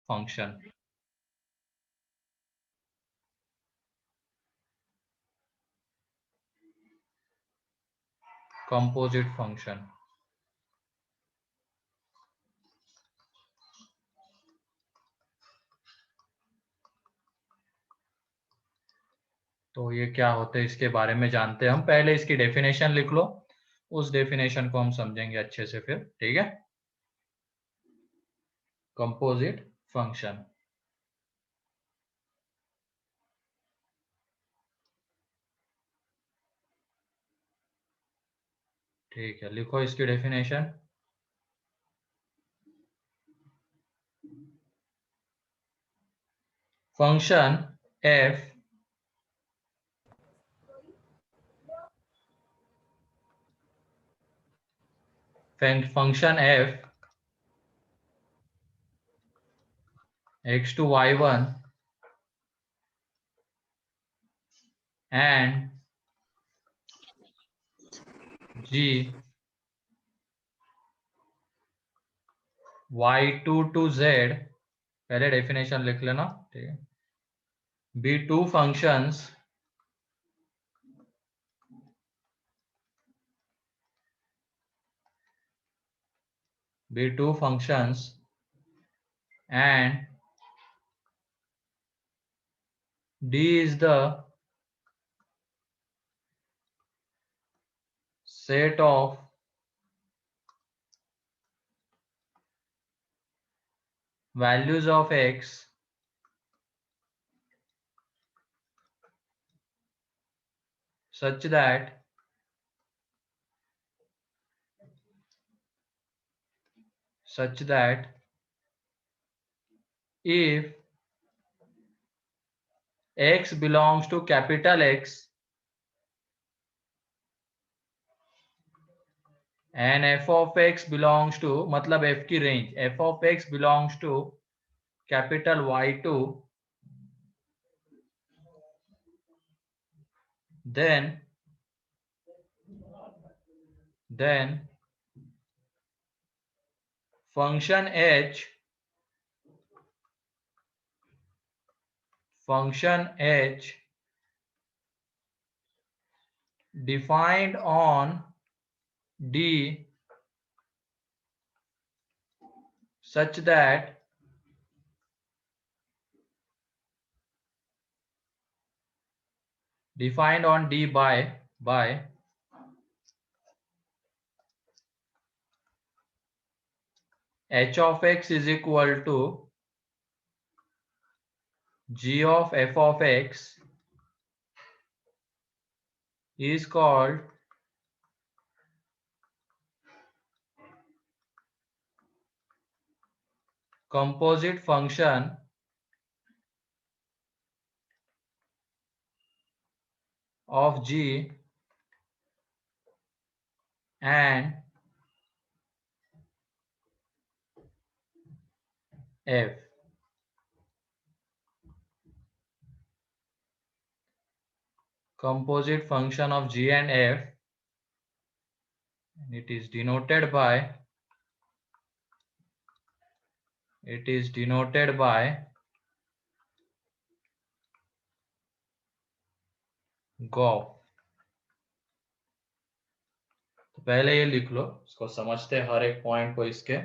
function. Composite function. तो ये क्या होते हैं इसके बारे में जानते हैं हम। पहले इसकी डेफिनेशन लिख लो, उस डेफिनेशन को हम समझेंगे अच्छे से फिर, ठीक है। कंपोजिट फंक्शन, ठीक है, लिखो इसकी definition. Function f function f x to y1 and g y2 to z, पहले डेफिनेशन लिख लेना, ठीक है। be two functions and D is the set of values of x such that if x belongs to capital X and f of x belongs to, मतलब f की range, f of x belongs to capital Y2, then function h defined on D such that defined on D by h of x is equal to g of f of x is called composite function of g and f. Composite function of g and f, and it is denoted by g of. तो पहले ये लिख लो, इसको समझते हैं हर एक point को इसके।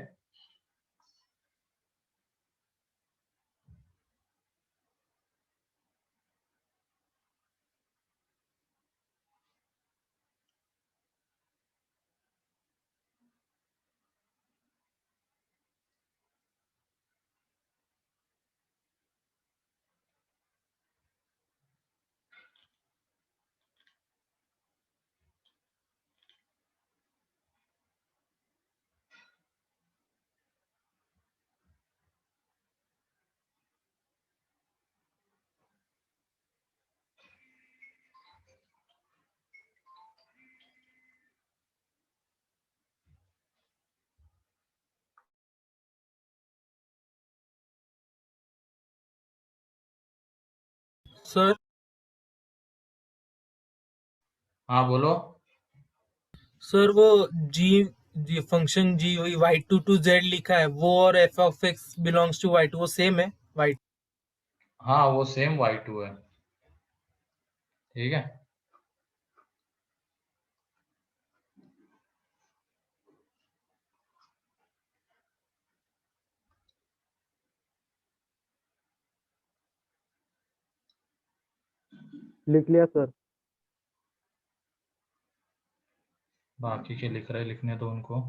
सर हाँ बोलो। सर वो जी जी फंक्शन जी वही y2 to z लिखा है वो, और f of x belongs to y2 वो सेम है y। हाँ वो सेम y2 है, ठीक है। लिख लिया सर। बाकी के लिख रहे, लिखने दो उनको।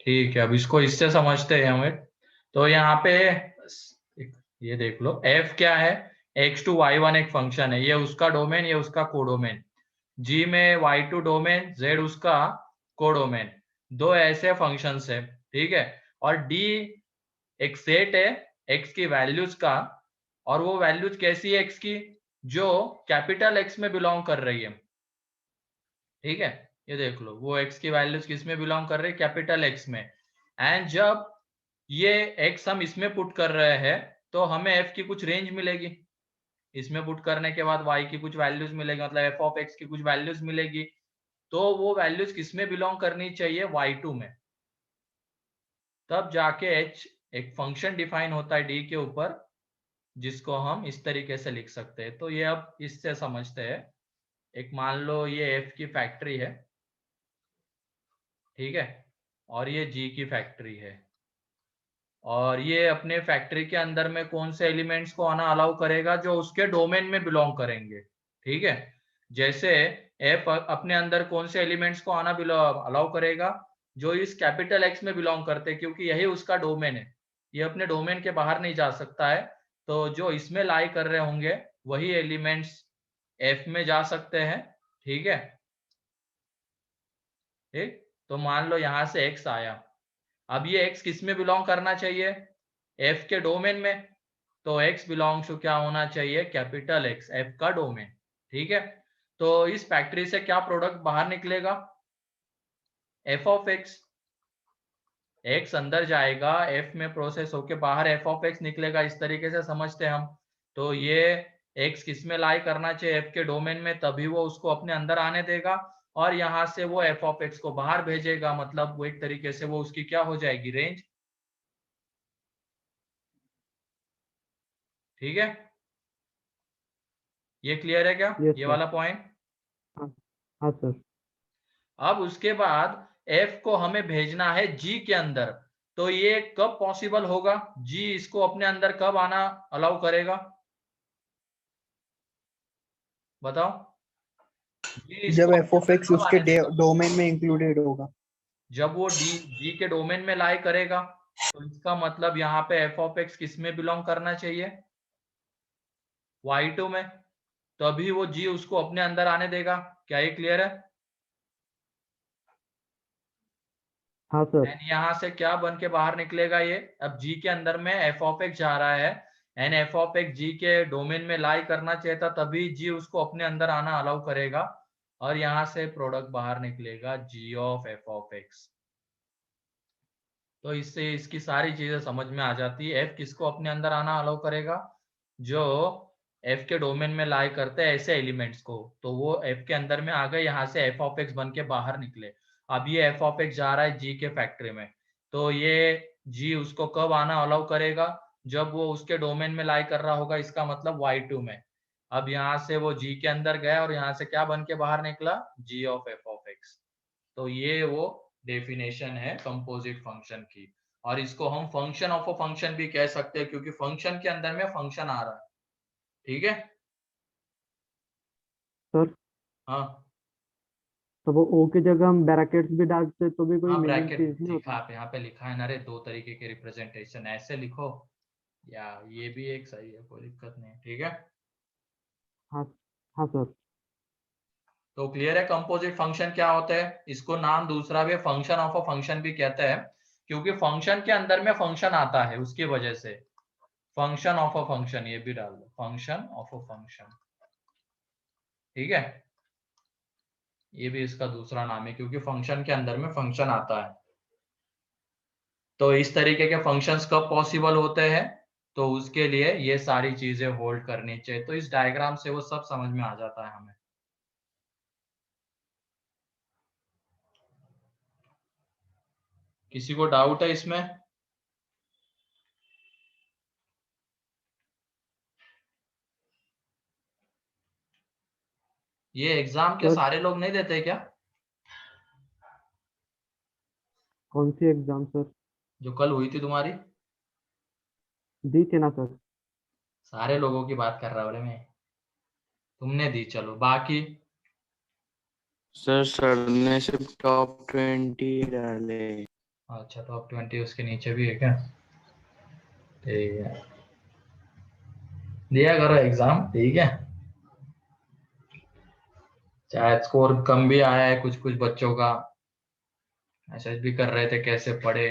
ठीक है, अब इसको इससे समझते हैं हमें। तो यहाँ पे ये देख लो, f क्या है, x2y1 एक फंक्शन है, ये उसका डोमेन, ये उसका कोडोमेन। g में y2 डोमेन, z उसका कोडोमेन। दो ऐसे फंक्शंस है, ठीक है। और d एक सेट है x की वैल्यूज का, और वो वैल्यूज कैसी है x की, जो कैपिटल x में बिलोंग कर रही है, ठीक है। ये देख लो, वो x की वैल्यूज किस में बिलोंग कर रही है, कैपिटल x में। एंड जब ये x हम इसमें पुट कर रहे हैं तो हमें f की कुछ रेंज मिलेगी, इसमें पुट करने के बाद y की कुछ वैल्यूज मिलेगी, मतलब f ऑफ x की कुछ वैल्यूज मिलेगी। तो वो वैल्यूज किस में बिलोंग करनी चाहिए, y2 में। तब जाके h एक फंक्शन डिफाइन होता है d के ऊपर, जिसको हम इस तरीके से लिख सकते हैं। तो ये अब इससे समझते हैं। एक मान लो ये f की फैक्ट्री है, ठीक है, और ये g की फैक्ट्री है, और ये अपने फैक्ट्री के अंदर में कौन से एलिमेंट्स को आना अलाउ करेगा, जो उसके डोमेन में बिलोंग करेंगे, ठीक है। जैसे f अपने अंदर कौन से एलिमेंट्स को आना अलाउ करेगा, जो इस कैपिटल x में बिलोंग करते हैं, क्योंकि यही उसका डोमेन है, ये अपने डोमेन के बाहर नहीं जा सकता है। तो जो इसमें लाई कर रहे होंगे वही एलिमेंट्स f में जा सकते हैं, ठीक है। ठीक, तो मान लो यहां से x आया, अब ये x किस में बिलोंग करना चाहिए, f के डोमेन में। तो x बिलोंग्स टू क्या होना चाहिए, कैपिटल X, f का डोमेन, ठीक है। तो इस फैक्ट्री से क्या प्रोडक्ट बाहर निकलेगा, f ऑफ x। x अंदर जाएगा, f में प्रोसेस होके बाहर f ऑफ x निकलेगा, इस तरीके से समझते हैं हम। तो ये x किस में लाई करना चाहिए, f के डोमेन में, तभी वो उसको अपने अंदर आने देगा, और यहाँ से वो f ऑफ x को बाहर भेजेगा, मतलब वो एक तरीके से वो उसकी क्या हो जाएगी, रेंज, ठीक है। ये क्लियर है क्या, यस ये सर। वाला पॉइंट। हाँ हाँ सर। अब उसके बाद f को हमें भेजना है g के अंदर। तो ये कब पॉसिबल होगा, g इसको अपने अंदर कब आना अलाउ करेगा, बताओ। g जब इसको एफ अपने ऑफ अंदर एक्स कब उसके आने देगा, डोमेन में इंक्लूडेड होगा। जब वो g के डोमेन में लाई करेगा। तो इसका मतलब यहाँ पे f ऑफ x किस में बिलोंग करना चाहिए, y2 में। तभी वो g उसको अपने अंदर आने देगा। क्या ये क्लियर है। हाँ सर। एंड यहाँ से क्या बन के बाहर निकलेगा ये, अब g के अंदर में f ऑफ x जा रहा है, and f of x g के डोमेन में लाई करना चाहिए था, तभी g उसको अपने अंदर आना अलाउ करेगा, और यहाँ से प्रोडक्ट बाहर निकलेगा g of f of x। तो इससे इसकी सारी चीजें समझ में आ जाती है। f किसको अपने अंदर आना अलाउ करेगा, जो f के डोमेन में लाई करते हैं ऐसे एलिमेंट्स को। तो वो f के अंदर में आ गए, यहाँ से f ऑफ x बन के बाहर निकले। अब ये f ऑफ x जा रहा है g के फैक्ट्री में, तो ये g उसको कब आना अलाउ करेगा, जब वो उसके डोमेन में लाई कर रहा होगा, इसका मतलब y2 में। अब यहाँ से वो g के अंदर गया, और यहाँ से क्या बन के बाहर निकला, g of f of x। तो ये वो डेफिनेशन है कंपोजिट फंक्शन की। और इसको हम फंक्शन ऑफ अ फंक्शन भी कह सकते हैं, क्योंकि फंक्शन के अंदर में फंक्शन आ रहा है, ठीक है। सर हाँ तो वो ओ की जगह हम ब्रैकेट्स भी डालते तो भी कोई हाँ, मीनिंग ब्रैकेट चेंज नहीं लिखा होता। आप यहाँ पे, लिखा है ना रे, दो तरीके के रिप्रेजेंटेशन, ऐसे लिखो या ये भी एक सही है, कोई दिक्कत नहीं, ठीक है। हाँ हाँ सर। तो क्लियर है कंपोजिट फंक्शन क्या होता है। इसको नाम दूसरा भी फंक्शन ऑफ अ फंक्शन भी कहते हैं, क्योंकि फंक्शन के अंदर में फंक्शन आता है उसकी वजह से। फंक्शन ऑफ अ फंक्शन, ये भी डाल दो, फंक्शन ऑफ अ फंक्शन, ठीक है। ये भी इसका दूसरा नाम है, क्योंकि फंक्शन के अंदर में फंक्शन आता है। तो इस तरीके के फंक्शंस कब पॉसिबल होते हैं, तो उसके लिए ये सारी चीजें होल्ड करनी चाहिए। तो इस डायग्राम से वो सब समझ में आ जाता है हमें। किसी को डाउट है इसमें? ये एग्जाम के सर सारे लोग नहीं देते क्या? कौन सी एग्जाम सर? जो कल हुई थी तुम्हारी? दी थी ना सर। सारे लोगों की बात कर रहा हूँ मैं, तुमने दी, चलो बाकी। सर ने सिर्फ टॉप 20 डाले। अच्छा, टॉप 20 उसके नीचे भी है क्या? ठीक है, दिया करो एग्जाम, ठीक है। शायद स्कोर कम भी आया है कुछ कुछ बच्चों का, मैसेज भी कर रहे थे कैसे पढ़े,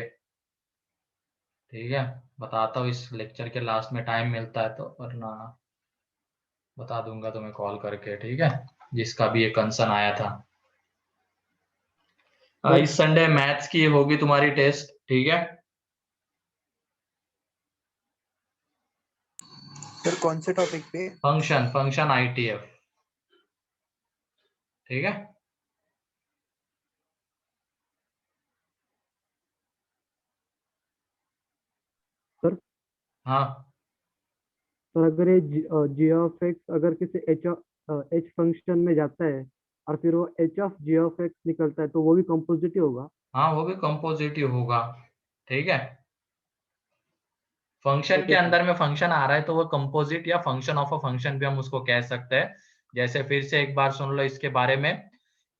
ठीक है। बताता हूँ इस लेक्चर के लास्ट में, टाइम मिलता है तो, वरना बता दूंगा तुम्हें कॉल करके, ठीक है, जिसका भी ये कंसर्न आया था। सर इस संडे मैथ्स की होगी तुम्हारी टेस्ट, ठीक है। सर कौन से टॉपिक पे? फंक्शन, फंक्शन आईटीएफ, ठीक है। सर हाँ, सर अगर ये जी ऑफ एक्स अगर किसी एच फंक्शन में जाता है और फिर वो H of G of X निकलता है तो वो भी कंपोजिट ही होगा? हाँ वो भी कंपोजिटिव होगा, ठीक है। फंक्शन के ओके सर। अंदर में फंक्शन आ रहा है तो वो कंपोजिट या फंक्शन ऑफ अ फंक्शन भी हम उसको कह सकते हैं। जैसे फिर से एक बार सुन लो इसके बारे में,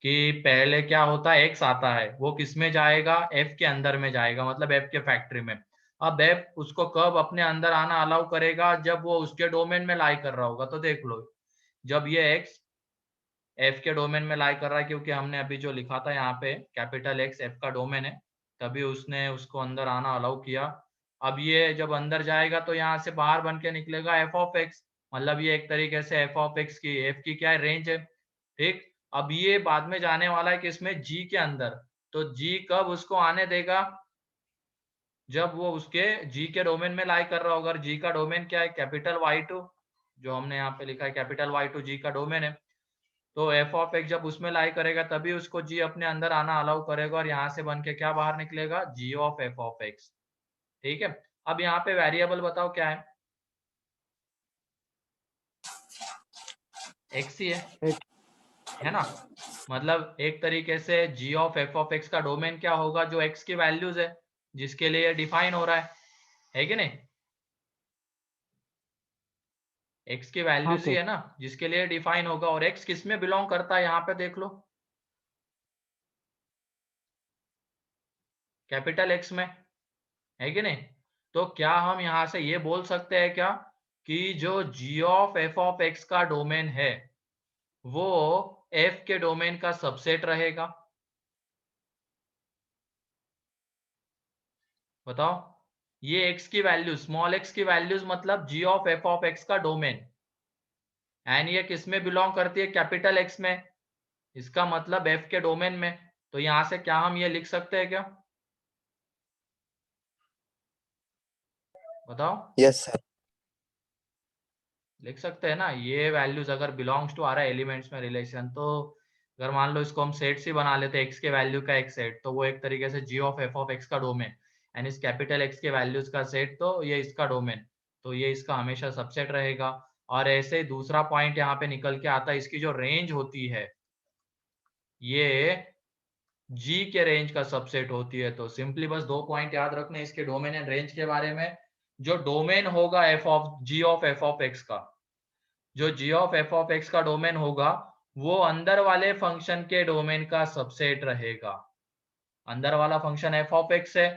कि पहले क्या होता है, एक्स आता है, वो किस में जाएगा, एफ के अंदर में जाएगा, मतलब एफ के फैक्ट्री में। अब एफ उसको कब अपने अंदर आना अलाउ करेगा, जब वो उसके डोमेन में लाई कर रहा होगा। तो देख लो, जब ये एक्स एफ के डोमेन में लाई कर रहा है, क्योंकि हमने अभी जो लिखा था यहाँ पे कैपिटल एक्स एफ का डोमेन है, तभी उसने उसको अंदर आना अलाउ किया। अब ये जब अंदर जाएगा तो यहाँ से बाहर बन के निकलेगा एफ ऑफ एक्स, मतलब ये एक तरीके से एफ ऑफ एक्स की, एफ की क्या है, रेंज है, ठीक। अब ये बाद में जाने वाला है किसमें, जी के अंदर। तो जी कब उसको आने देगा, जब वो उसके जी के डोमेन में लाई कर रहा होगा। और जी का डोमेन क्या है, कैपिटल Y2, जो हमने यहाँ पे लिखा है कैपिटल Y2 जी का डोमेन है। तो एफ ऑफ एक्स जब उसमें लाई करेगा तभी उसको जी अपने अंदर आना अलाउ करेगा, और यहाँ से बन के क्या बाहर निकलेगा, जी ऑफ एफ ऑफ एक्स, ठीक है। अब यहाँ पे वेरिएबल बताओ क्या है, एक्स ही है ना। मतलब एक तरीके से जी ऑफ एफ ऑफ एक्स का डोमेन क्या होगा, जो एक्स की वैल्यूज है जिसके लिए डिफाइन हो रहा है कि नहीं। एक्स की हाँ वैल्यूज ही सर। है ना जिसके लिए डिफाइन होगा, और एक्स किस में बिलोंग करता है, यहाँ पे देख लो, कैपिटल एक्स में, है कि नहीं। तो क्या हम यहाँ से ये बोल सकते हैं क्या, कि जो G of F of X का डोमेन है वो एफ के डोमेन का सबसेट रहेगा? बताओ, ये एक्स की वैल्यू, स्मॉल एक्स की वैल्यूज मतलब जी ऑफ एफ ऑफ एक्स का डोमेन, एंड ये किस में बिलोंग करती है, कैपिटल एक्स में, इसका मतलब एफ के डोमेन में। तो यहां से क्या हम ये लिख सकते हैं क्या, बताओ। Yes sir. लिख सकते हैं ना, ये वैल्यूज अगर बिलोंग्स टू आ रहा है एलिमेंट्स में रिलेशन, तो अगर मान लो इसको हम सेट्स ही बना लेते हैं, एक्स के वैल्यू का एक सेट, तो वो एक तरीके से जी ऑफ एफ ऑफ एक्स का डोमेन, एंड इस कैपिटल एक्स के वैल्यूज का सेट, तो ये इसका डोमेन, तो ये इसका हमेशा सबसेट रहेगा। और ऐसे दूसरा पॉइंट यहाँ पे निकल के आता है, इसकी जो रेंज होती है ये जी के रेंज का सबसेट होती है। तो सिंपली बस दो पॉइंट याद रखने इसके डोमेन एंड रेंज के बारे में। जो डोमेन होगा F of G of F of X का, जो G of F of X का डोमेन होगा वो अंदर वाले फंक्शन के डोमेन का सबसेट रहेगा। अंदर वाला फंक्शन एफ ऑफ एक्स है,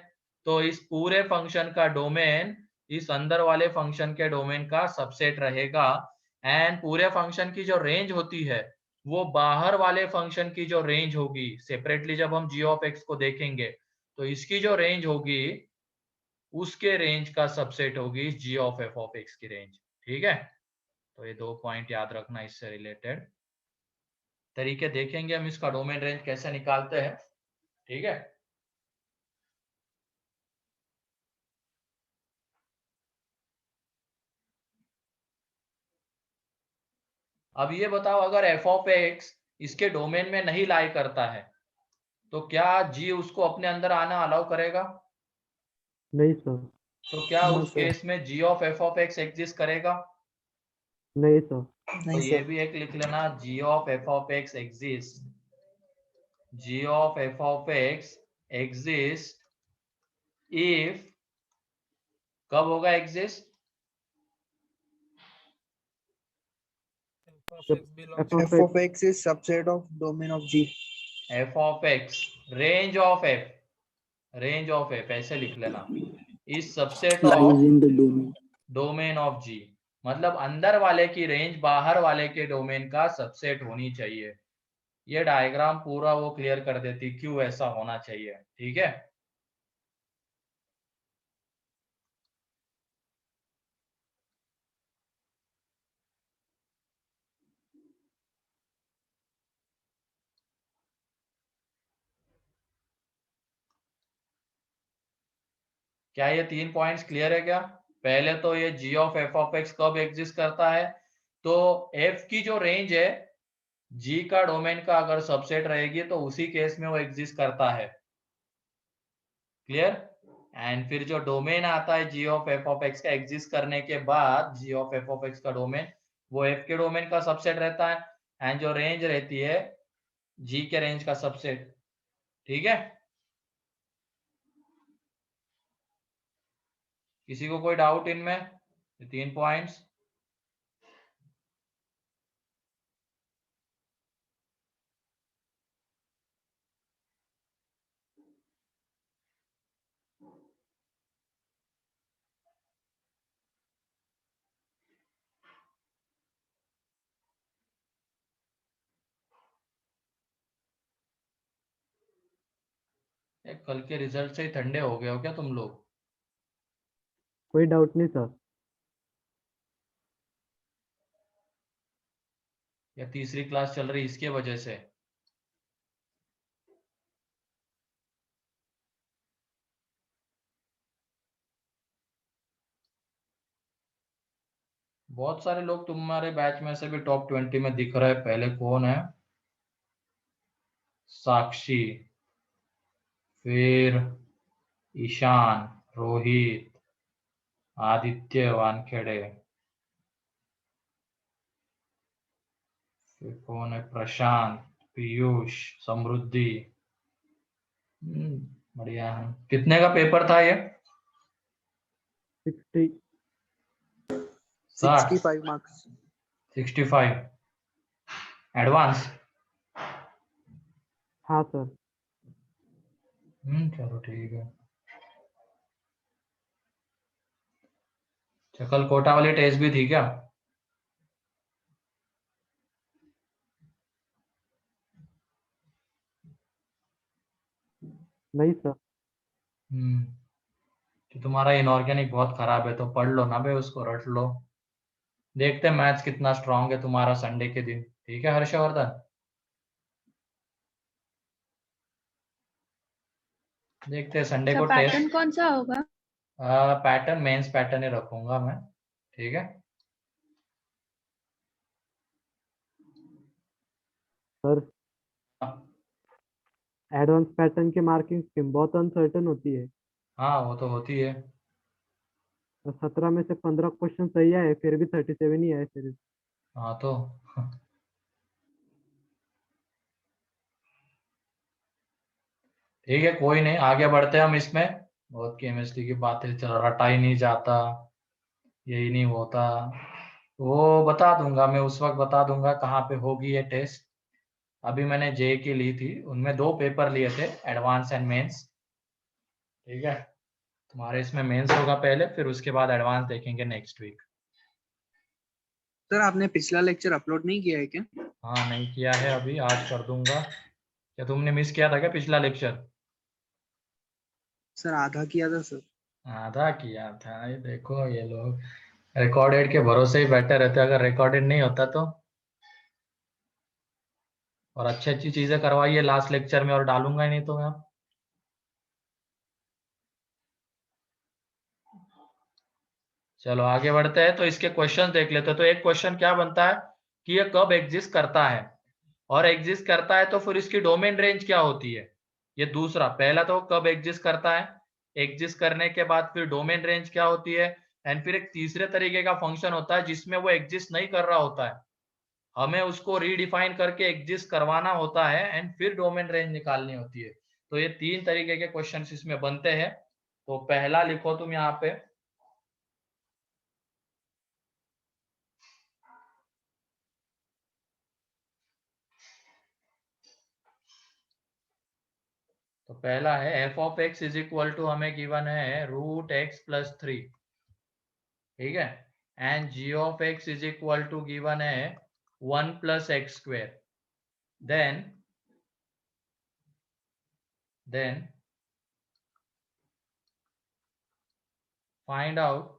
तो इस पूरे फंक्शन का डोमेन इस अंदर वाले फंक्शन के डोमेन का सबसेट रहेगा। एंड पूरे फंक्शन की जो रेंज होती है वो बाहर वाले फंक्शन की जो रेंज होगी, सेपरेटली जब हम जी ऑफ एक्स को देखेंगे तो इसकी जो रेंज होगी उसके रेंज का सबसेट होगी जी ऑफ एफ ऑफ एक्स की रेंज। ठीक है, तो ये 2 पॉइंट याद रखना। इससे रिलेटेड तरीके देखेंगे हम, इसका डोमेन रेंज कैसे निकालते हैं। ठीक है, अब ये बताओ, अगर एफ ऑफ एक्स इसके डोमेन में नहीं लाई करता है तो क्या जी उसको अपने अंदर आना अलाउ करेगा? नहीं सर। तो क्या No, उस sir. केस में G of F of X exist करेगा? नहीं सर। तो नहीं ये सर. भी एक लिख लेना, G of F of X exist, G of F of X exist if, कब होगा एग्जिस्ट? f of जब x belongs F to of F X of X is subset of domain of G. F of X range of F, range of F ऐसे लिख लेना, इस subset Lies of in the domain. Domain of G. मतलब अंदर वाले की range बाहर वाले के डोमेन का सबसेट होनी चाहिए। ये डायग्राम पूरा वो क्लियर कर देती क्यों ऐसा होना चाहिए। ठीक है, क्या ये 3 पॉइंट्स क्लियर है क्या? पहले तो ये जी ऑफ एफ ऑफ एक्स कब एग्जिस्ट करता है, तो एफ की जो रेंज है जी का डोमेन का अगर सबसेट रहेगी तो उसी केस में वो एग्जिस्ट करता है। क्लियर? एंड फिर जो डोमेन आता है जी ऑफ एफ ऑफ एक्स का एग्जिस्ट करने के बाद, जी ऑफ एफ ऑफ एक्स का डोमेन वो एफ के डोमेन का सबसेट रहता है, एंड जो रेंज रहती है जी के रेंज का सबसेट। ठीक है, किसी को कोई डाउट इनमें? 3 पॉइंट्स। कल के रिजल्ट से ही ठंडे हो गए हो क्या तुम लोग? कोई डाउट नहीं सर। या तीसरी क्लास चल रही इसके वजह से? बहुत सारे लोग तुम्हारे बैच में से भी टॉप 20 में दिख रहे हैं। पहले कौन है? साक्षी, फिर ईशान, रोहित, आदित्य वानखेड़े, फिर कौन है? प्रशांत, पीयूष, समृद्धि। बढ़िया है। कितने का पेपर था ये? 60। 65 marks. 65 एडवांस? हाँ सर। चलो ठीक है। अच्छा, कल कोटा वाली टेस्ट भी थी क्या? नहीं सर। कि तुम्हारा इनऑर्गेनिक बहुत खराब है तो पढ़ लो ना भाई, उसको रट लो। देखते हैं मैथ्स कितना स्ट्रांग है तुम्हारा संडे के दिन। ठीक है हर्षवर्धन, देखते हैं संडे को टेस्ट। पैटर्न कौन सा होगा? पैटर्न मेंस पैटर्न ही रखूंगा मैं। ठीक है, सर एडवांस पैटर्न की मार्किंग स्कीम बहुत अनसर्टेन होती है। हाँ वो तो होती है। 17 में से 15 क्वेश्चन सही आए फिर भी 37 ही आए फिर। हाँ तो ठीक है, कोई नहीं, आगे बढ़ते हैं हम इसमें। बहुत केमिस्ट्री की बातें रटा ही नहीं जाता, यही नहीं होता। वो बता दूंगा मैं, उस वक्त बता दूंगा कहाँ पे होगी ये टेस्ट। अभी मैंने जे की ली थी, उनमें 2 पेपर लिए थे, एडवांस एंड मेंस। ठीक है, तुम्हारे इसमें मेंस होगा पहले, फिर उसके बाद एडवांस देखेंगे नेक्स्ट वीक। सर आपने पिछला लेक्चर अपलोड नहीं किया है क्या? हाँ नहीं किया है, अभी आज कर दूंगा। क्या तुमने मिस किया था क्या पिछला लेक्चर? सर आधा किया था सर। आधा किया था, ये देखो ये लोग रिकॉर्डेड के भरोसे ही बैठे रहते, अगर रिकॉर्डेड नहीं होता तो। और अच्छी अच्छी चीजें करवाइए लास्ट लेक्चर में, और डालूंगा ही नहीं तो मैं। चलो आगे बढ़ते हैं, तो इसके क्वेश्चन देख लेते हैं। तो एक क्वेश्चन क्या बनता है कि ये कब एग्जिस्ट करता है, और एग्जिस्ट करता है तो फिर इसकी डोमेन रेंज क्या होती है। ये दूसरा, पहला तो कब एग्जिस्ट करता है, एग्जिस्ट करने के बाद फिर डोमेन रेंज क्या होती है, एंड फिर एक तीसरे तरीके का फंक्शन होता है जिसमें वो एग्जिस्ट नहीं कर रहा होता है, हमें उसको रीडिफाइन करके एग्जिस्ट करवाना होता है, एंड फिर डोमेन रेंज निकालनी होती है। तो ये तीन तरीके के क्वेश्चन इसमें बनते हैं। तो पहला लिखो तुम यहाँ पे, तो पहला है F of X is equal to, हमें गिवन है √x+3, ठीक है, and G of X is equal to given है 1+x²। Then find out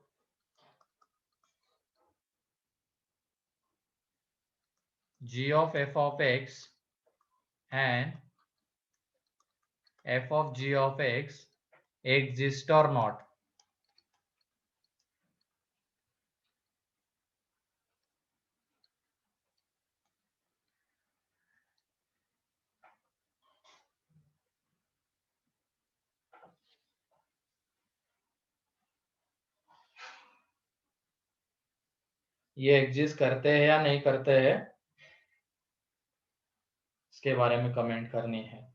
g of f of x and f of g of x exist or not। ये exist करते हैं या नहीं करते हैं, इसके बारे में कमेंट करनी है।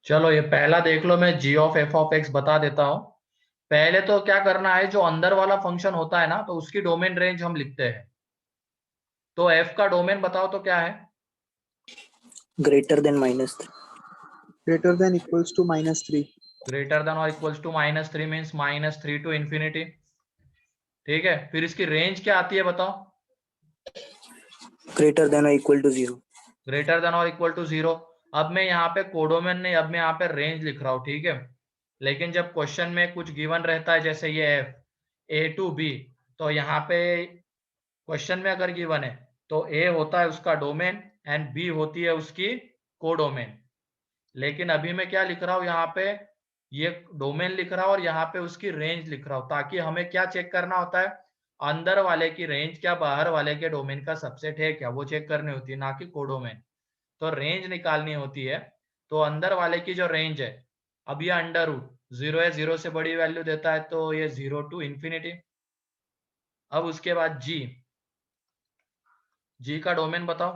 चलो ये पहला देख लो, मैं g of f of x बता देता हूं। पहले तो क्या करना है, जो अंदर वाला फंक्शन होता है ना, तो उसकी डोमेन रेंज हम लिखते हैं। तो f का डोमेन बताओ तो क्या है, greater than -3, greater than equals to -3, greater than और equals to -3 means -3 to infinity, ठीक है। फिर इसकी रेंज क्या आती है बताओ, greater than or equal to 0, greater than और इक्वल टू 0। अब मैं यहाँ पे कोडोमेन नहीं, अब मैं यहाँ पे रेंज लिख रहा हूँ, ठीक है। लेकिन जब क्वेश्चन में कुछ गिवन रहता है, जैसे ये f a to b, तो यहाँ पे क्वेश्चन में अगर गिवन है तो a होता है उसका डोमेन एंड b होती है उसकी कोडोमेन। लेकिन अभी मैं क्या लिख रहा हूँ यहाँ पे, ये डोमेन लिख रहा हूँ और यहाँ पे उसकी रेंज लिख रहा हूँ, ताकि हमें क्या चेक करना होता है, अंदर वाले की रेंज क्या बाहर वाले के डोमेन का सबसेट है क्या, वो चेक करनी होती है, ना कि कोडोमेन। तो रेंज निकालनी होती है। तो अंदर वाले की जो रेंज है, अब ये अंडर रूट 0 है, 0 से बड़ी वैल्यू देता है, तो ये 0 to infinity। अब उसके बाद जी का डोमेन बताओ,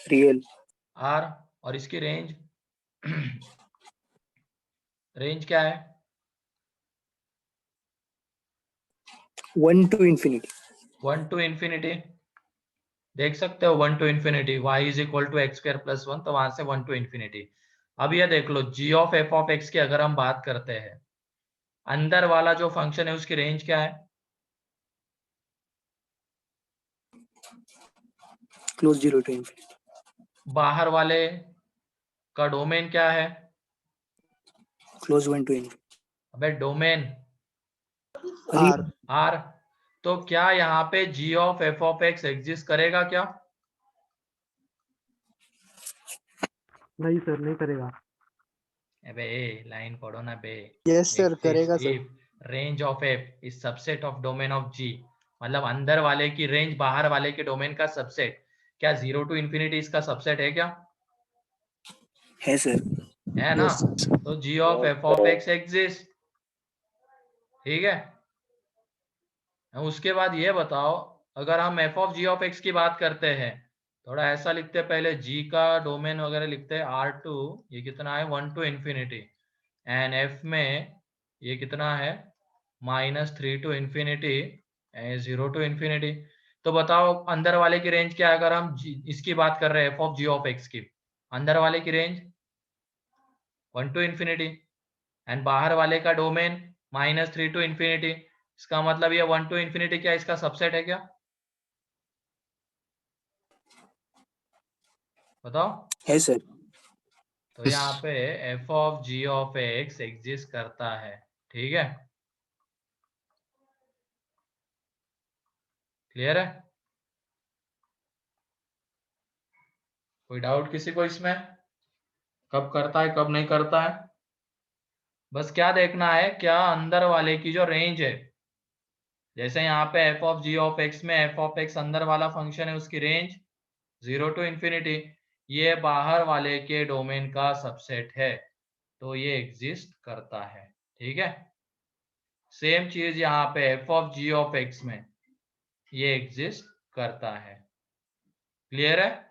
real, r, और इसकी रेंज रेंज क्या है, 1 to infinity, 1 to infinity। देख सकते हो 1 to infinity, y is equal to x²+1, तो वहां से 1 to infinity। अब ये देख लो g of f of x की अगर हम बात करते हैं, अंदर वाला जो फंक्शन है उसकी रेंज क्या है, close 0 to infinity, बाहर वाले का डोमेन क्या है, close 1 to infinity, अबे डोमेन r, r। तो क्या यहाँ पे g of f of x exist करेगा क्या, नहीं सर, नहीं करेगा। अबे लाइन पढ़ो ना बे। yes sir, करेगा sir, if range of f is subset of domain of g, मतलब अंदर वाले की रेंज बाहर वाले के डोमेन का सबसेट, क्या 0 to infinity इसका सबसेट है क्या, है sir, है ना। yes sir, तो g of f of x exist, ठीक है। उसके बाद ये बताओ अगर हम F of G of X की बात करते हैं, थोड़ा ऐसा लिखते हैं, पहले जी का डोमेन वगैरह लिखते हैं R2, ये कितना है 1 to infinity, एंड एफ में ये कितना है -3 to infinity, 0 to infinity। तो बताओ अंदर वाले की रेंज क्या है? अगर हम इसकी बात कर रहे हैं F of G of X की, अंदर वाले की रेंज 1 to infinity, एंड बाहर वाले का डोमेन -3 to infinity। इसका मतलब ये 1 to infinity क्या इसका सबसेट है क्या? बताओ। है सर। तो यहाँ पे F of G of X exist करता है, ठीक है, क्लियर है? कोई डाउट किसी को इसमें, कब करता है कब नहीं करता है? बस क्या देखना है, क्या अंदर वाले की जो रेंज है, जैसे यहाँ पे F of G of X में एफ ऑफ एक्स अंदर वाला फंक्शन है, उसकी रेंज 0 to infinity, ये बाहर वाले के डोमेन का सबसेट है, तो ये एग्जिस्ट करता है, ठीक है। सेम चीज यहाँ पे F of G of X में ये एग्जिस्ट करता है, क्लियर है?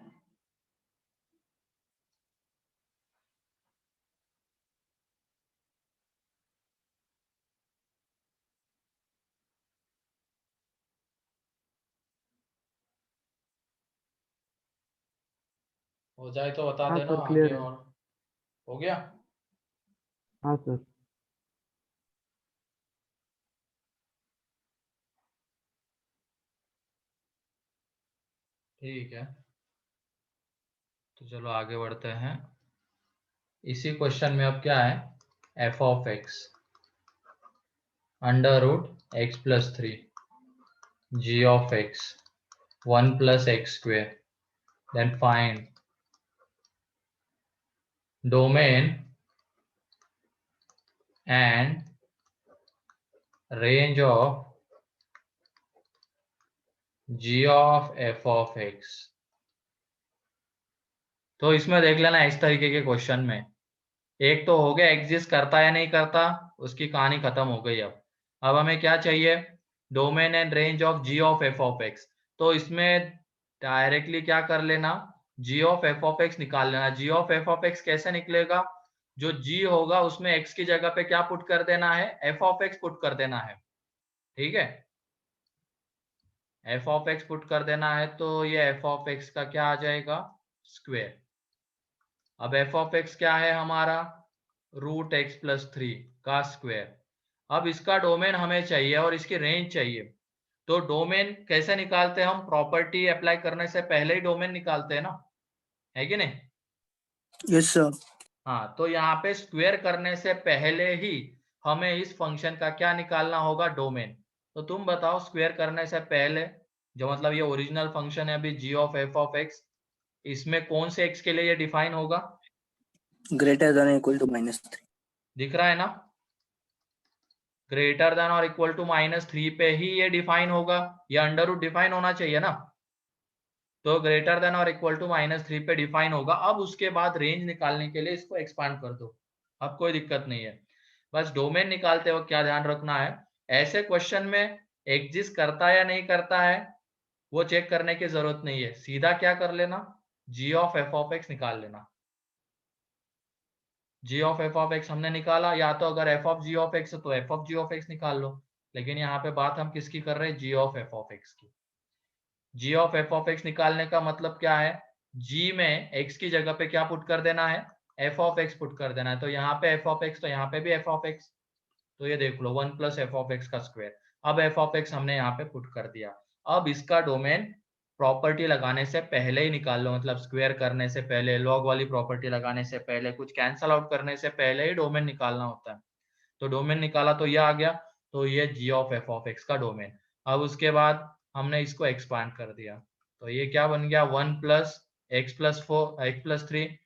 हो जाए तो बता हाँ देना सर, आगे। क्लियर है। और हो गया? हाँ सर। ठीक है, तो चलो आगे बढ़ते हैं। इसी क्वेश्चन में अब क्या है, F of x √x+3 g of x 1 + x square, then find domain and range of g of f of x। तो इसमें देख लेना, इस तरीके के क्वेश्चन में एक तो हो गया एग्जिस्ट करता या नहीं करता, उसकी कहानी खत्म हो गई। अब हमें क्या चाहिए, domain and range of G of F of X. तो इसमें डायरेक्टली क्या कर लेना, G of F of X निकाल लेना। G of F of X कैसे निकलेगा, जो जी होगा उसमें एक्स की जगह पे क्या पुट कर देना है, एफ ऑफ एक्स पुट कर देना है, ठीक है, एफ ऑफ एक्स पुट कर देना है। तो ये एफ ऑफ एक्स का क्या आ जाएगा, स्क्वेयर। अब एफ ऑफ एक्स क्या है हमारा, √x+3 का स्क्वायर। अब इसका डोमेन हमें चाहिए और इसकी रेंज चाहिए। तो डोमेन कैसे निकालते हैं हम, प्रॉपर्टी अप्लाई करने से पहले ही डोमेन निकालते हैं ना, है कि नहीं? Yes sir. हाँ, तो यहाँ पे स्क्वायर करने से पहले ही हमें इस फंक्शन का क्या निकालना होगा, डोमेन। तो तुम बताओ, स्क्वायर करने से पहले, जो मतलब ये ओरिजिनल फंक्शन है अभी जी ऑफ एफ ऑफ एक्स, इसमें कौन से एक्स के लिए ये डिफाइन होगा, ग्रेटर देन इक्वल टू -3। दिख रहा है ना, ग्रेटर देन और इक्वल टू -3 पे ही ये डिफाइन होगा, ये अंडर रूट डिफाइन होना चाहिए ना। तो ग्रेटर देन और इक्वल टू -3 पे डिफाइन होगा। अब उसके बाद रेंज निकालने के लिए इसको एक्सपांड कर दो, अब कोई दिक्कत नहीं है। बस डोमेन निकालते वक्त क्या ध्यान रखना है, ऐसे क्वेश्चन में एग्जिस्ट करता है या नहीं करता है वो चेक करने की जरूरत नहीं है, सीधा क्या कर लेना, G of F of X निकाल लेना। G of F of X हमने निकाला, या तो अगर F of G of X है तो F of G of X निकाल लो, लेकिन यहाँ पे बात हम किसकी कर रहे हैं, जी ऑफ एफ ऑफ एक्स की। जी ऑफ एफ ऑफ एक्स निकालने का मतलब क्या है, जी में एक्स की जगह पे क्या पुट कर देना है, एफ ऑफ एक्स पुट कर देना है। तो यहाँ पे एफ ऑफ एक्स, तो यहाँ पे भी एफ ऑफ एक्स, तो ये देख लो 1 + एफ ऑफ एक्स का स्क्वायर। अब एफ ऑफ एक्स हमने यहाँ पे पुट कर दिया। अब इसका डोमेन प्रॉपर्टी लगाने से पहले ही निकाल लो, मतलब स्क्वायर करने से पहले, लॉग वाली प्रॉपर्टी लगाने से पहले, कुछ कैंसल आउट करने से पहले ही डोमेन निकालना होता है। तो डोमेन निकाला तो ये आ गया, तो ये जी ऑफ एफ ऑफ एक्स का डोमेन। अब उसके बाद हमने इसको एक्सपांड कर दिया, तो ये क्या बन गया, 1 + x+3,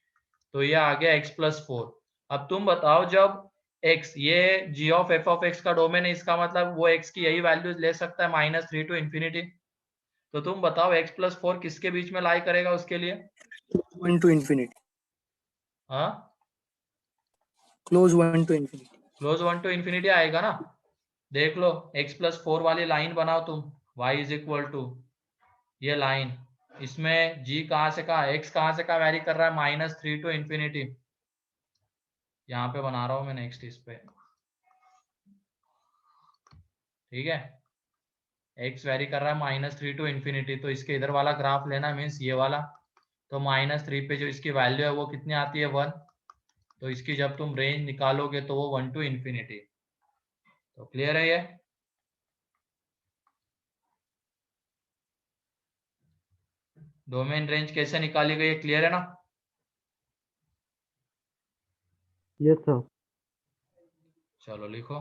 तो ये आ गया x+4। अब तुम बताओ, जब x, ये g of f of x का डोमेन है, इसका मतलब वो x की यही वैल्यूज ले सकता है -3 to infinity। तो तुम बताओ x+4 किसके बीच में लाई करेगा उसके लिए, 1 to infinity। हाँ, close 1 to infinity। Close 1 to infinity आएगा ना। देख लो x+4 वाली लाइन बनाओ तुम, y = ये लाइन, इसमें g कहाँ से कहाँ, x कहाँ से कहाँ वैरी कर रहा है, -3 टू इंफिनिटी। यहाँ पे बना रहा हूं मैं नेक्स्ट इस पे, ठीक है। x वैरी कर रहा है -3 टू इंफिनिटी, तो इसके इधर वाला ग्राफ लेना मीन्स ये वाला। तो -3 पे जो इसकी वैल्यू है वो कितनी आती है, 1। तो इसकी जब तुम रेंज निकालोगे तो वो 1 टू इंफिनिटी। तो क्लियर है ये? डोमेन रेंज कैसे निकाली गई है, क्लियर है ना? Yes sir. चलो लिखो।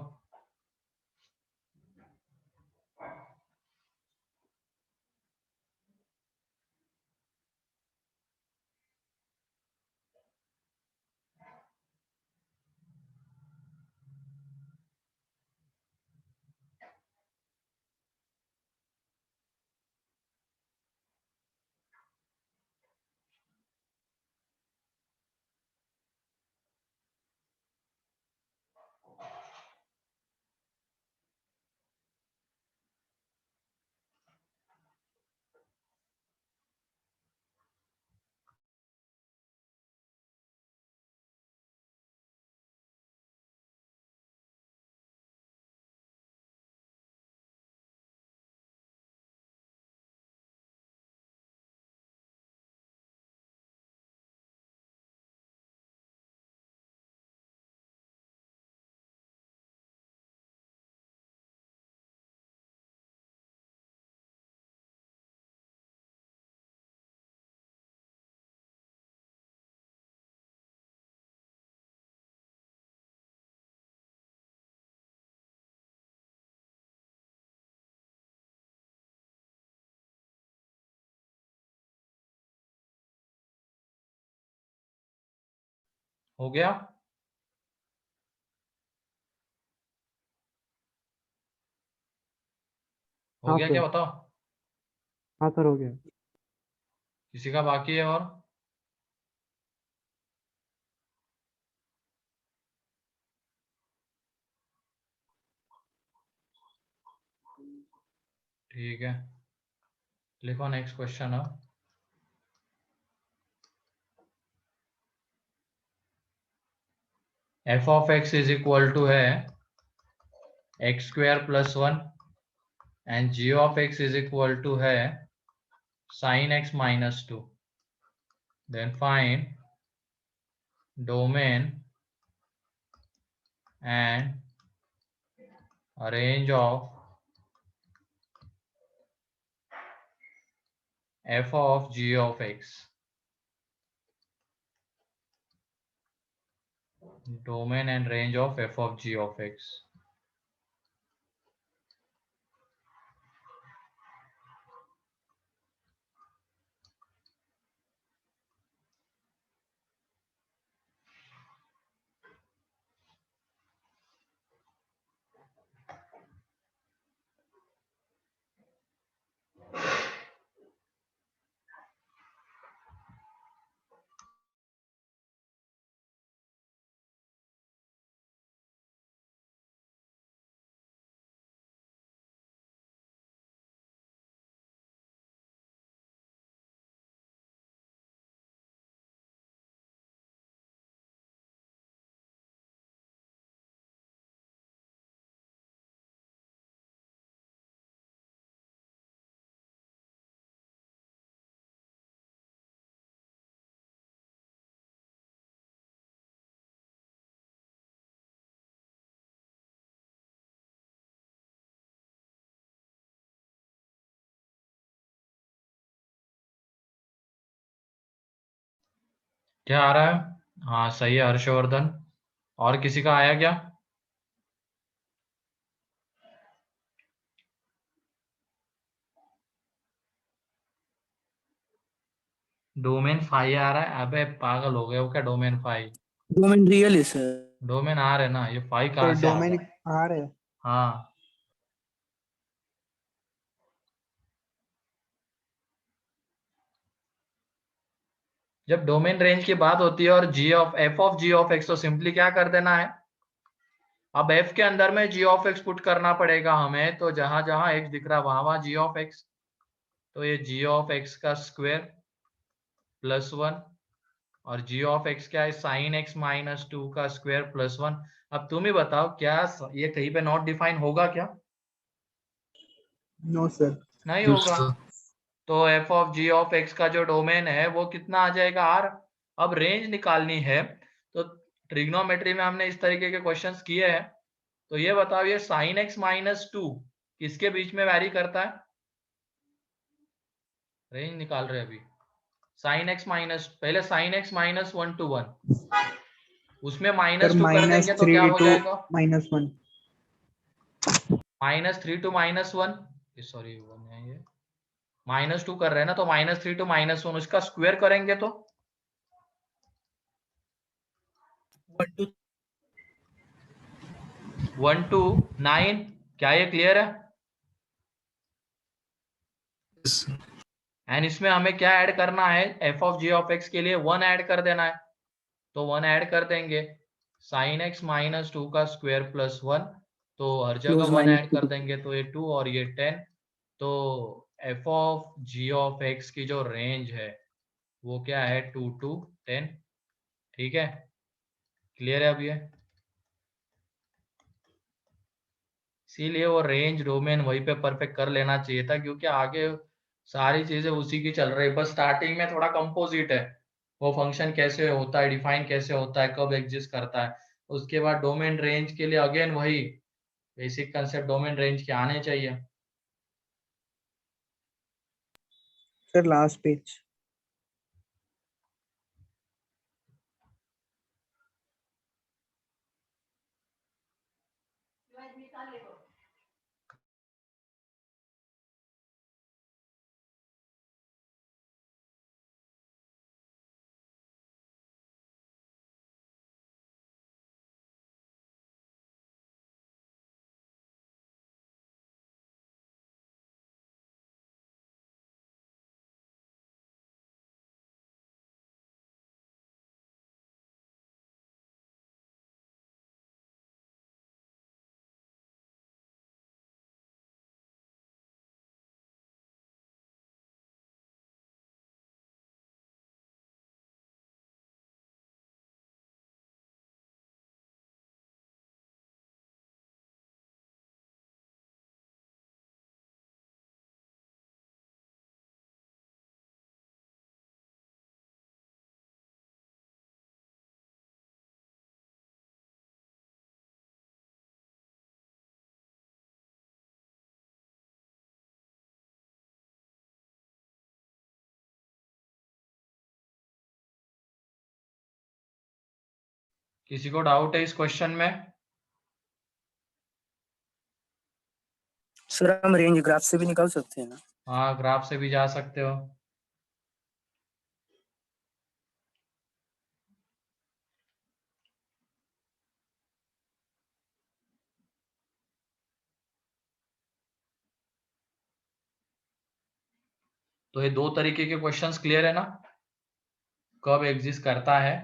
हो गया? हो हाँ गया सर। क्या, बताओ? हाँ सर, हो गया। किसी का बाकी है और? ठीक है, लिखो नेक्स्ट क्वेश्चन अब। f of x is equal to है x² + 1 and g of x is equal to है sin x - 2। Then find domain and range of f of g of x। Domain and range of f of g of x। क्या आ रहा है? हाँ सही है हर्षवर्धन। और किसी का आया क्या? डोमेन फाई आ रहा है? अबे पागल हो गए हो क्या? डोमेन फाई, डोमेन रियल है सर। डोमेन आर है ना, ये फाई सर कहाँ से आ डोमेन गया? आ रहा है। हाँ जब डोमेन रेंज की बात होती है और f of g of x, तो सिंपली क्या कर देना है, अब f के अंदर में g ऑफ x पुट करना पड़ेगा हमें। तो जहां जहां x दिख रहा है वहां वहां g ऑफ x। तो ये g ऑफ x का स्क्वायर प्लस 1 और g ऑफ x क्या है sin x माइनस 2 का स्क्वायर प्लस 1। अब तुम ही बताओ क्या ये कहीं पे नॉट डिफाइन होगा क्या? No sir. नहीं होगा। तो f of g of x का जो डोमेन है वो कितना आ जाएगा r। अब रेंज निकालनी है तो ट्रिग्नोमेट्री में हमने इस तरीके के क्वेश्चंस किए हैं। तो ये बताओ ये sin x माइनस 2 किसके बीच में वैरी करता है? रेंज निकाल रहे हैं अभी। sin x माइनस पहले sin x माइनस 1 to 1 उसमें माइनस 2 कर देंगे तो क्या हो जाएगा? -1। -3 to -1 सॉरी 1 है ये -2 कर रहे हैं ना तो -3 to -1 उसका स्क्वायर करेंगे तो 1 to 1 to 9। क्या ये क्लियर है? एंड इसमें हमें क्या ऐड करना है f of g of x के लिए 1 ऐड कर देना है। तो 1 ऐड कर देंगे sin x माइनस 2 का स्क्वायर प्लस 1 तो हर जगह Close 1 minus ऐड 2 कर देंगे तो ये 2 और ये 10। तो f of g of x की जो रेंज है वो क्या है 2 to 10। ठीक है क्लियर है अब ये। इसीलिए वो रेंज डोमेन वहीं पे परफेक्ट कर लेना चाहिए था क्योंकि आगे सारी चीजें उसी की चल रही है। बस स्टार्टिंग में थोड़ा कंपोजिट है वो फंक्शन कैसे होता है डिफाइन कैसे होता है कब एग्जिस्ट करता है। उसके बाद डोमेन रेंज के लिए अगेन वही बेसिक कंसेप्ट डोमेन रेंज के आने चाहिए। Sir last page. किसी को डाउट है इस क्वेश्चन में? सर हम रेंज ग्राफ से भी निकाल सकते हैं ना? हाँ ग्राफ से भी जा सकते हो। तो ये दो तरीके के क्वेश्चंस क्लियर है ना कब एग्जिस्ट करता है।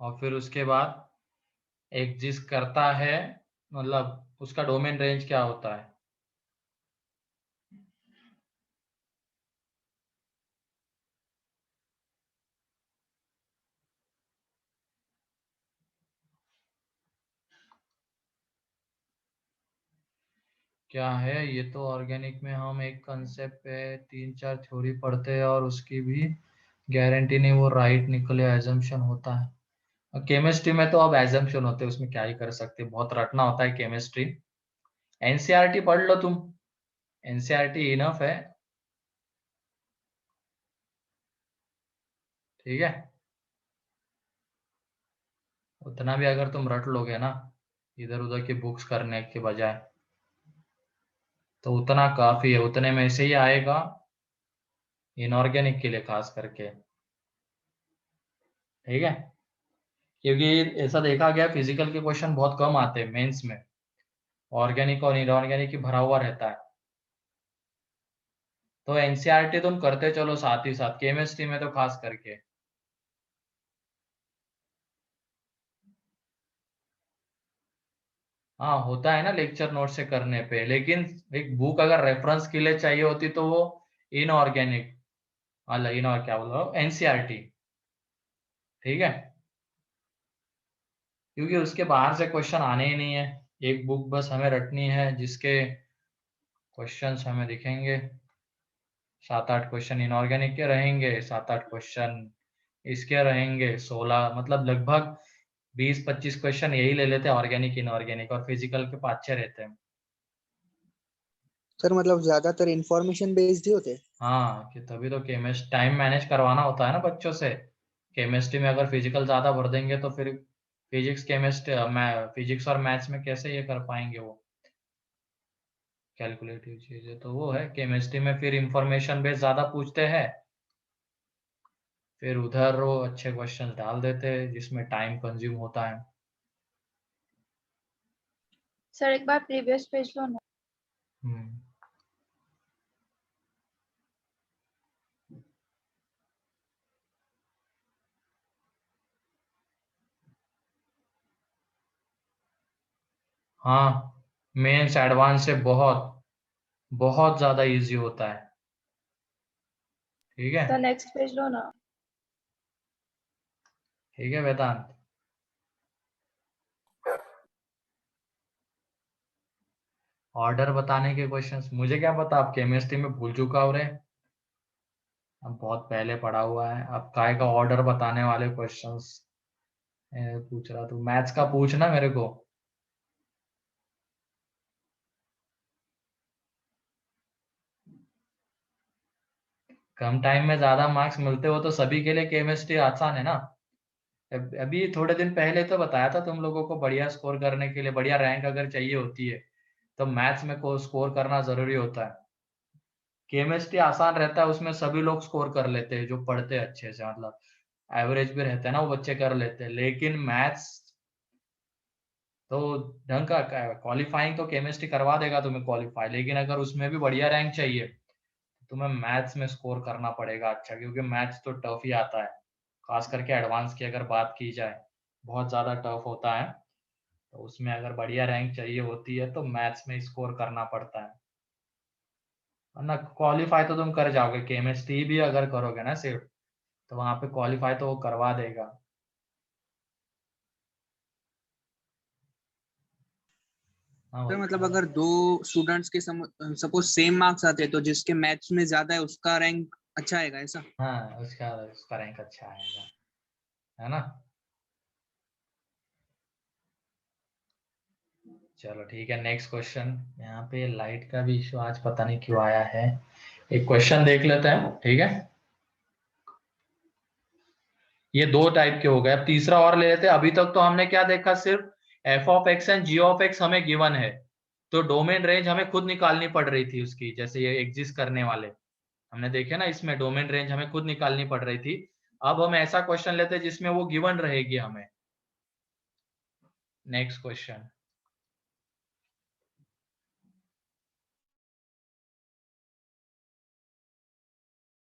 और फिर उसके बाद एग्जिस्ट करता है मतलब उसका डोमेन रेंज क्या होता है। क्या है ये तो ऑर्गेनिक में हम एक कंसेप्ट पे 3-4 थ्योरी पढ़ते हैं और उसकी भी गारंटी नहीं वो राइट निकले एजम्पशन होता है। केमिस्ट्री में तो अब एजम्पशन होते हैं उसमें क्या ही कर सकते हैं बहुत रटना होता है केमिस्ट्री। एनसीईआरटी पढ़ लो तुम एनसीईआरटी इनफ है। ठीक है उतना भी अगर तुम रट लोगे ना इधर उधर की बुक्स करने के बजाय तो उतना काफी है उतने में से ही आएगा इनऑर्गेनिक के लिए खास करके। ठीक है क्योंकि ऐसा देखा गया फिजिकल के क्वेश्चन बहुत कम आते हैं मेंस में ऑर्गेनिक और इनऑर्गेनिक ही भरा हुआ रहता है। तो एनसीईआरटी तुम करते चलो साथ ही साथ केमिस्ट्री में तो खास करके। हाँ होता है ना लेक्चर नोट से करने पे, लेकिन एक बुक अगर रेफरेंस के लिए चाहिए होती तो वो इनऑर्गेनिक, इन और क्या बोल रहा हूँ, एनसीईआरटी, ठीक है, क्योंकि उसके बाहर से क्वेश्चन आने ही नहीं है। एक बुक बस हमें रटनी है जिसके क्वेश्चंस हमें दिखेंगे, 7-8 क्वेश्चन इनऑर्गेनिक के रहेंगे, 7-8 क्वेश्चन इसके रहेंगे, 16 मतलब लगभग 20-25 क्वेश्चन यही ले लेते हैं ऑर्गेनिक इनऑर्गेनिक, और फिजिकल के 5-6 रहते हैं। सर मतलब ज्यादातर इंफॉर्मेशन बेस्ड ही होते हैं। हाँ कि तभी तो केमिस्ट टाइम मैनेज करवाना होता है ना बच्चों से। केमिस्ट्री में अगर फिजिकल ज्यादा भर देंगे तो फिर फिजिक्स और मैथ्स में कैसे ये कर पाएंगे वो कैलकुलेटिव चीजें। तो वो है केमिस्ट्री में फिर इंफॉर्मेशन बेस ज्यादा पूछते हैं, फिर उधर वो अच्छे क्वेश्चन डाल देते हैं जिसमें टाइम कंज्यूम होता है। सर एक बार प्रीवियस पेज लो ना। हम्म हाँ, मेंस एडवांस से बहुत बहुत ज्यादा इजी होता है, ठीक है। सर नेक्स्ट पेज लो ना। ठीक है वेदांत, ऑर्डर बताने के क्वेश्चंस मुझे क्या पता, आप केमिस्ट्री में भूल चुका हो रे, अब बहुत पहले पढ़ा हुआ है। अब काय का ऑर्डर बताने वाले क्वेश्चंस पूछ रहा, तू मैथ्स का पूछना मेरे को। कम टाइम में ज्यादा मार्क्स मिलते हो तो सभी के लिए केमिस्ट्री आसान है ना। अभी थोड़े दिन पहले तो बताया था तुम लोगों को, बढ़िया स्कोर करने के लिए, बढ़िया रैंक अगर चाहिए होती है तो मैथ्स में को स्कोर करना जरूरी होता है। केमिस्ट्री आसान रहता है, उसमें सभी लोग स्कोर कर लेते हैं जो पढ़ते हैं अच्छे से, मतलब एवरेज भी रहता है ना वो बच्चे कर लेते हैं। लेकिन मैथ्स तो ढंग का क्वालिफाइंग तो केमिस्ट्री करवा देगा तुम्हें क्वालिफाई, लेकिन अगर उसमें भी बढ़िया रैंक चाहिए तो तुम्हें मैथ्स में स्कोर करना पड़ेगा अच्छा, क्योंकि मैथ्स तो टफ ही आता है। खास करके एडवांस की अगर बात की जाए बहुत ज्यादा टफ होता है, तो उसमें अगर बढ़िया रैंक चाहिए होती है तो मैथ्स में स्कोर करना पड़ता है, वरना क्वालिफाई तो तुम कर जाओगे। केमिस्ट्री भी अगर करोगे ना सिर्फ, तो वहां पे क्वालिफाई तो वो करवा देगा। हाँ सर भाई मतलब अगर दो स्टूडेंट्स के सपोज सेम मार्क्स आते हैं तो जिसके मैथ्स में ज्यादा है उसका रैंक अच्छा आएगा ऐसा। हाँ उसका उसका रैंक अच्छा आएगा, है ना। चलो ठीक है, नेक्स्ट क्वेश्चन। यहाँ पे लाइट का भी इशू आज पता नहीं क्यों आया है। एक क्वेश्चन देख लेते हैं, ठीक है। ये 2 टाइप के हो गए, अब तीसरा और ले लेते हैं। अभी तक तो हमने क्या देखा, सिर्फ F of X and G of X हमें गिवन है, तो डोमेन रेंज हमें खुद निकालनी पड़ रही थी उसकी, जैसे ये एग्जिस्ट करने वाले हमने देखे ना, इसमें डोमेन रेंज हमें खुद निकालनी पड़ रही थी। अब हम ऐसा क्वेश्चन लेते हैं जिसमें वो गिवन रहेगी हमें। Next question,